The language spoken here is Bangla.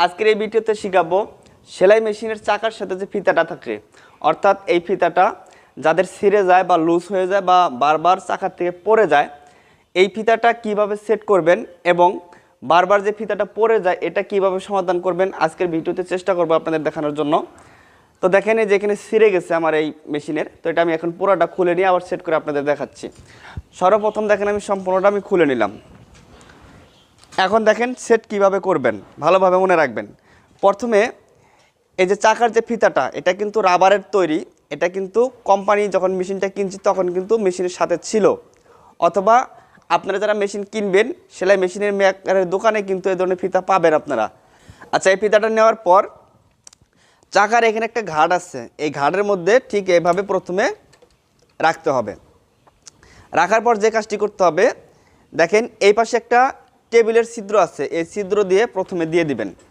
আজকের এই ভিডিওতে শিখাবো সেলাই মেশিনের চাকার সাথে যে ফিতাটা থাকে, অর্থাৎ এই ফিতাটা যাদের ছিঁড়ে যায় বা লুজ হয়ে যায় বা বারবার চাকার থেকে পড়ে যায়, এই ফিতাটা কিভাবে সেট করবেন এবং বারবার যে ফিতাটা পড়ে যায় এটা কিভাবে সমাধান করবেন আজকের ভিডিওতে চেষ্টা করবো আপনাদের দেখানোর জন্য। তো দেখেন এই যে এখানে ছিঁড়ে গেছে আমার এই মেশিনের, তো এটা আমি এখন পুরোটা খুলে নিয়ে আবার সেট করে আপনাদের দেখাচ্ছি। সর্বপ্রথম দেখেন আমি সম্পূর্ণটা খুলে নিলাম। এখন দেখেন সেট কিভাবে করবেন, ভালোভাবে মনে রাখবেন। প্রথমে এই যে চাকার যে ফিতাটা, এটা কিন্তু রাবারের তৈরি। এটা কিন্তু কোম্পানি যখন মেশিনটা কিনছি তখন কিন্তু মেশিনের সাথে ছিল, অথবা আপনারা যারা মেশিন কিনবেন সেলাই মেশিনের মেকারের দোকানে কিন্তু এই ধরনের ফিতা পাবেন আপনারা। আচ্ছা, এই ফিতাটা নেওয়ার পর চাকার এখানে একটা ঘাট আছে, এই ঘাটের মধ্যে ঠিক এইভাবে প্রথমে রাখতে হবে। রাখার পর যে কাজটি করতে হবে, দেখেন এই পাশে একটা টেবিলের ছিদ্র আছে, এই ছিদ্র দিয়ে প্রথমে দিয়ে দিবেন।